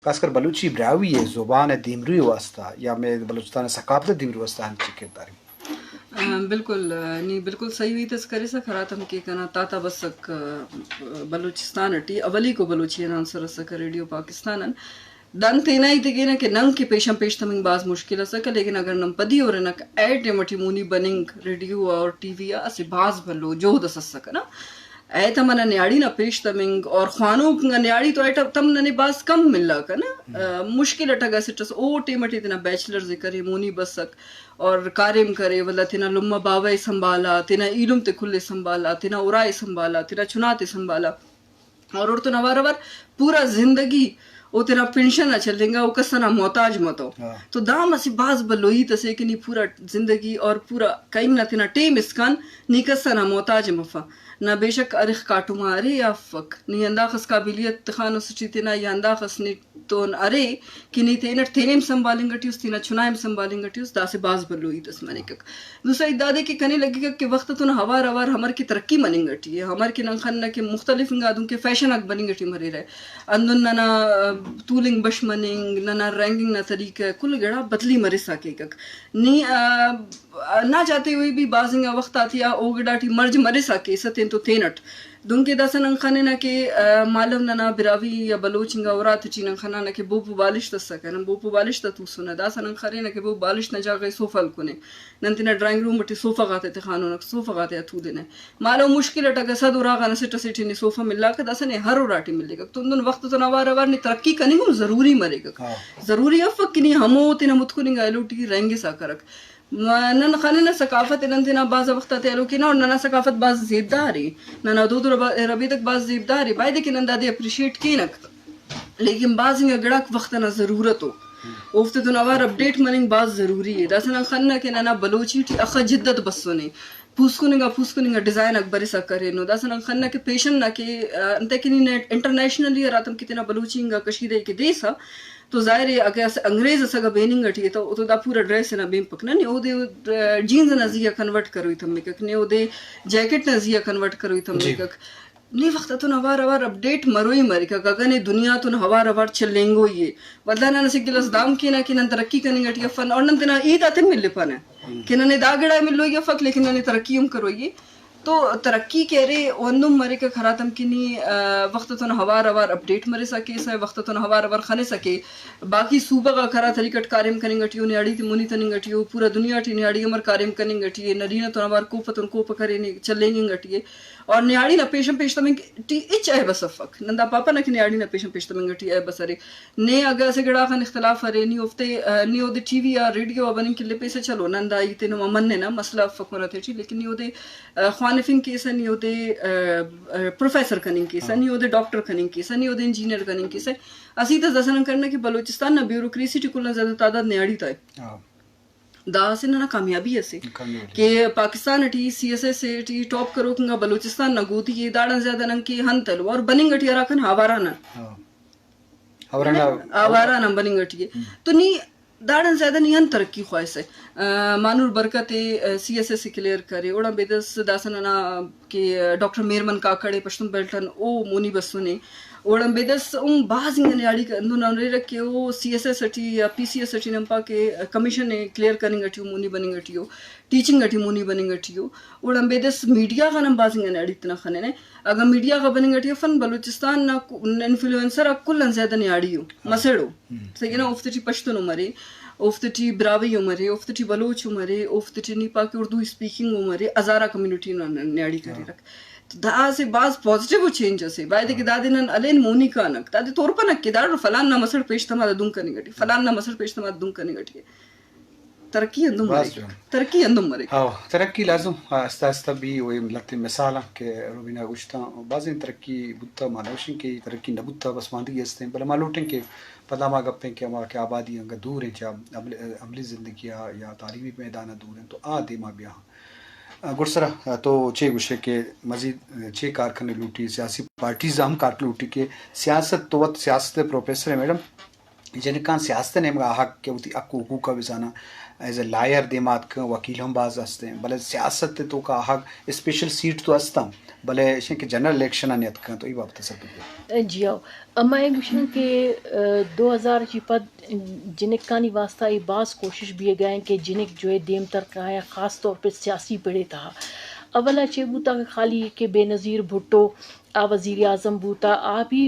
خاص کر بلوچی براوی ہے زبان دیمروی واسطہ یا میں بلوچستان ثقافت دیمروی واسطہ ہم چکے داری بالکل نہیں بالکل صحیح ہوئی تذکرے سے خراتم کے کنا تاتا بسک بلوچستان اٹی اولی کو بلوچی انانسر سک ریڈیو پاکستان دن تینا ہی تگے نا کہ ننگ کے پیشم پیش تمنگ باز مشکل سکا لیکن اگر نم پدی اور نک ایٹ مٹی مونی بننگ ریڈیو اور ٹی وی اسی باز بلو جو دس سکا نا اے تمنا نیاڑی نا پیش تمنگ اور خوانو نیاڑی تو ایٹ تم ننے باز کم ملا کا نا مشکل اٹھگا سٹس او ٹیمٹی تینا بیچلرز کرے مونی بسک اور کاریم کرے ولا تینا لما باوے سنبھالا تینا علم تے کھلے سنبھالا تینا اورائے سنبھالا تینا چناتے سنبھالا اور تو نوار پورا زندگی او تیرا پینشن نہ چلیں گا او کسنا محتاج متو تو دام اسی باز بلوئی تسے کہ نی پورا زندگی اور پورا کئیم نہ تینا ٹیم اسکان نی کسنا محتاج مفا نہ بے شک ارخ کاٹو مارے یا فک نی انداخس قابلیت تخانو سچی تینا یا انداخس نی تون ارے کہ نی تینٹ تینیم سنبھالیں گٹیوس تینا چنائم سنبھالیں گٹیوس دا سے باز بلوئی تس منی کک دوسرا ادادے کہ کنے لگے گا کہ وقت تو ہوار ہوار ہمر کی ترقی منیں گٹی ہے ہمر کی ننخن کہ مختلف انگادوں کے فیشن اک بنیں گٹی مرے رہے اندن ننا تولنگ بش مننگ ننا رینگنگ نہ طریقہ کل گڑا بدلی مرے ساکے کک نی نہ چاہتے ہوئے بھی بازنگا وقت آتی او گڑاٹی مرج مرے ساکے ستین تو تینٹ دن کے داسن انخانے نہ کہ معلوم ننا براوی یا بلوچنگا اورات چین انخانا نہ کہ بوپو بالش تس سکے نا بوپو بالش تو سنا داسن انخانے نہ کہ بو بالش نہ جاگے صوفہ کنے ننتینا ڈرائنگ روم بٹی صوفہ غاتے تے خانو نہ صوفہ غاتے اتھو دینے معلوم مشکل اٹا صد اورا غا نسٹ سیٹی نی صوفہ ملا کہ داسن ہر اوراٹی ملے گا تو دن وقت تو نوار وار نی ترقی کنی گم ضروری مرے گا ضروری افک کنی ہمو تینا متکوننگا الوٹی رنگی سا کرک نن خاننا ثقافت ننتینا باز وقت تے الوکینا اور ننا ثقافت باز زیبداری ننا دود ربی تک باز زیبداری باید کہ نندا دے اپریشیٹ کینک لیکن باز انگا گڑاک وقت نا ضرورت ہو اوفتے تو نوار اپڈیٹ مننگ باز ضروری ہے داسنا خاننا کہ ننا بلوچی ٹی اخا جدت بسونے پوسکننگا ڈیزائن اکبر سا کرے نو داسنا خاننا کہ پیشن نا کہ انتے کنی انٹرنیشنلی راتم کتنا بلوچی انگا کشیدے کے دیسا تو ظاہر ہے اگر انگریز سگا بیننگ اٹھی تو دا پورا ڈریس نا بیم پکنا نہیں او دے جینز نا زیا کنورٹ کروئی تم مکک نہیں او دے جیکٹ نا زیا کنورٹ کروئی تم مکک نہیں وقت تو ہوار ہوار اپڈیٹ مروئی مری کا گگنے دنیا تو ہوار ہوار چلیں گو یہ ودلا نہ سگلس دام کی نہ کہ نن ترقی کنی گٹی فن اور نن تنا عید آتے مل پانے کہ نن داگڑا ملو یہ فک لیکن نن ترقی کروئی تو ترقی کہہ رہے وندم مرے کا خراتم کنی وقت تو ہوار ہوار اپڈیٹ مرے سکے سا وقت تو ہوار ہوار خنے سکے باقی صوبہ کا کھرا طریقٹ کاریم کریں گٹیو نیاڑی تی مونی تنیں گٹیو پورا دنیا ٹی نیاڑی عمر کاریم کریں گٹیے نرینا تو ہوار کوپتن کوپ کرے چلیں گے گٹیے اور نیاڑی نہ پیشم پیشتمیں ٹی اچ اے بسفک نندا پاپا نہ کہ نیاڑی نہ پیشم پیشتمیں گٹی اے بسرے نے اگر سے گڑا خن اختلاف ارے نی افتے نی او دے ٹی وی یا ریڈیو بنن کلے پیسے چلو نندا ایتے نو من نے نا مسئلہ فکر تے چی لیکن نی او دے خوانفنگ کیسا نی او دے پروفیسر کننگ کیسا نی او دے ڈاکٹر کننگ کیسا نی او دے انجینئر کننگ کیسا اسی تے دسن کرنا کہ بلوچستان نہ بیوروکریسی ٹی کل زیادہ تعداد نیاڑی تا دا سے نہ کامیابی ہے کہ Pakistan T C S S T top کرو کنگا بلوچستان نہ گوتی یہ داڑن زیادہ نن کی ہنتل اور بننگ ٹی راکن ہاوارا نہ بننگ ٹی تو نی داڑن زیادہ نہیں ترقی خواہش ہے مانور برکت سی ایس ایس کلیئر کرے اوڑا بیدس داسنا کہ ڈاکٹر میرمن کاکڑے پشتم بیلٹن او مونی بسونے اوڑم بیدس بعض نیاڑی اندو نمرے رکھے او سی ایس ایس اٹھی یا پی سی ایس اٹھی نمپا کے کمیشن کلیئر کرنگ اٹھیو مونی بننگ اٹھیو ٹیچنگ اٹھی مونی بننگ اٹھیو اوڑم بیدس میڈیا کا نم بعض نیاڑی اتنا خنے نے اگر میڈیا کا بننگ اٹھیو فن بلوچستان نا انفلوئنسر کلن زیادہ نیاڑی ہو مسڑو صحیح نا افتی پشتن عمرے افتی براوی عمرے افتی بلوچ عمرے افتی نیپا کے اردو اسپیکنگ عمرے ہزارہ کمیونٹی نیاڑی کرے رکھ دا سے بعض پازیٹیو چینج سے باید کہ دادی نن الین مونی کانک دادی طور پر نک دار فلان نہ مسڑ پیش تما دون کنی گٹی فلان نہ مسڑ پیش تما دون کنی گٹی ترقی اندم مرے ہاں ترقی لازم آہستہ آہستہ بھی وہی لگتے مثال کہ روبینا گشتا بعض ترقی بتا مالوشن کی ترقی نہ بتا بس ماندی ہستے بل مالوٹن کے پتہ ما گپیں کہ ہمارا کہ آبادی انگا دور ہیں چا عملی زندگی یا تعلیمی میدان دور ہیں تو دے ما بیاں گرسرا تو چے گوشے کہ مزید چے کارخانے لوٹی سیاسی پارٹیز ہم کارک لوٹی کہ سیاست تو وقت سیاست پروفیسر ہے میڈم جن کان سیاستن ہم حق کے وتی اکو حقوق وزانا ایز اے لائر دیمات کا وکیل ہم باز ہستے بلے سیاست تو کا حق اسپیشل سیٹ تو ہستم بلے کہ جنرل الیکشن انیت کا تو یہ بابت سب جی آو اما ایک گوشن کہ 2000 چی پد جنک کانی واسطہ یہ بعض کوشش بھی گئے کہ جنک جو ہے دیم تر کرایا خاص طور پہ سیاسی پڑے تھا اولا چے بوتا خالی کہ بے نظیر بھٹو آ وزیر اعظم بوتا آ بھی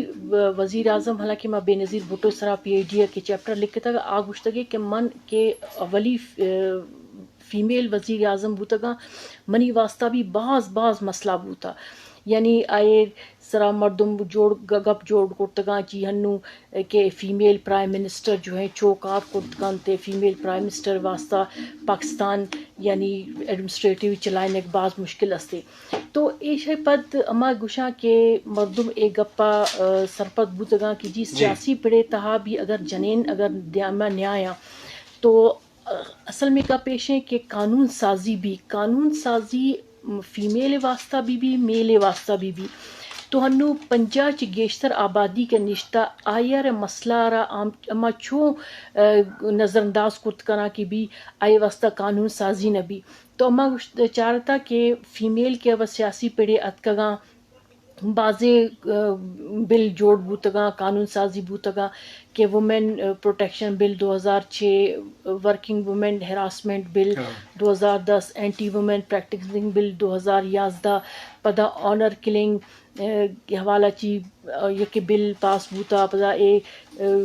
وزیر اعظم حالانکہ ماں بے نظیر بھٹو سرا پی ایچ ڈی کے چیپٹر لکھتا آ گوشتگے کہ من کہ اولی فیمیل وزیر اعظم بوتا گا منی واسطہ بھی بعض مسئلہ بوتا یعنی آئے سرا مردم جوڑ گپ جوڑ کرتگاں چی ہنو کہ فیمیل پرائم منسٹر جو ہیں چوکات کرتگاں تے فیمیل پرائم منسٹر واسطہ پاکستان یعنی ایڈمنسٹریٹیو چلائن ایک بعض مشکل استے تو ایشے پد اما گشاں کہ مردم ایک گپا سرپد بوتگاں کہ جی سیاسی پڑے تہا بھی اگر جنین اگر دیاما نیایا تو اصل میں کا پیش ہے کہ قانون سازی فیمیل واسطہ بھی میل واسطہ بھی تو ہنو پنجا چی گیشتر آبادی کے نشتہ آیا رہ مسئلہ را اما چھو نظر انداز کرت کنا کی بھی آئے واسطہ قانون سازی نبی تو اما چارتا کہ فیمیل کے اب سیاسی پیڑے اتکگاں بازے بل جوڑ بوتگاں قانون سازی بوتگاں کہ women protection bill 2006 working women harassment bill 2010 anti women practicing bill 2011 پدا آنر کلنگ کے حوالہ چی یہ بل پاس بوتا پدا اے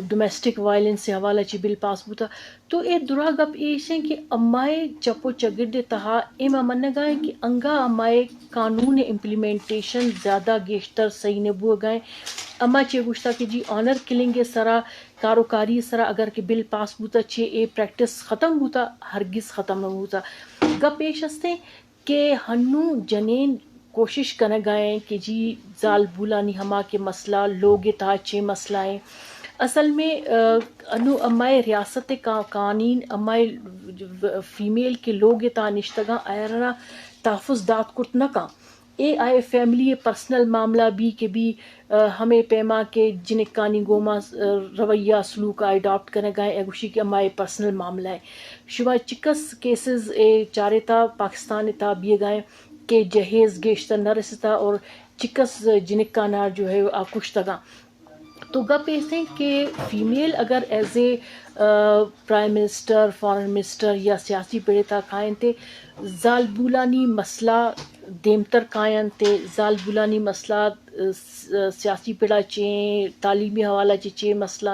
ڈومیسٹک وائلنس سے حوالہ چی بل پاس بوتا تو اے درا گپ ایشیں کہ امائے چپو چگڑ تہا ایم من گائے کہ انگا امائے قانون امپلیمنٹیشن زیادہ گیشتر صحیح نبو گئے اما چے گوشتا کہ جی آنر کلنگ سرا کاروکاری سرا اگر کہ بل پاس بوتا چھے اے پریکٹس ختم بوتا ہرگز ختم نہ بوتا گپ پیش ہستے کہ ہنو جنین کوشش کرنے گئے کہ جی زال بولانی ہما کے مسئلہ لوگ تا چھے مسئلہ ہیں اصل میں انو امائے ریاست کا قانین امائے فیمیل کے لوگ تا نشتگاں ایرنا تحفظ دات کٹ نکا اے آئے فیملی پرسنل معاملہ بھی کہ بھی ہمیں پیما کے جنکانی گوما رویہ سلوک اڈاپٹ کرنے گئے اگوشی کے امائے پرسنل معاملہ ہے شبہ چکس کیسز اے چارے تا پاکستان تا بیے گئے کہ جہیز گیشتر نہ رستا اور چکس جنکانا جو ہے کشتگاں تو گپ ایسے کہ فیمیل اگر as a prime minister foreign minister یا سیاسی پیڑے تا کھائیں تے زال بولانی مسئلہ دیمتر کائن تے زال بولانی مسئلہ سیاسی پیڑا چیں تعلیمی حوالہ چیں مسئلہ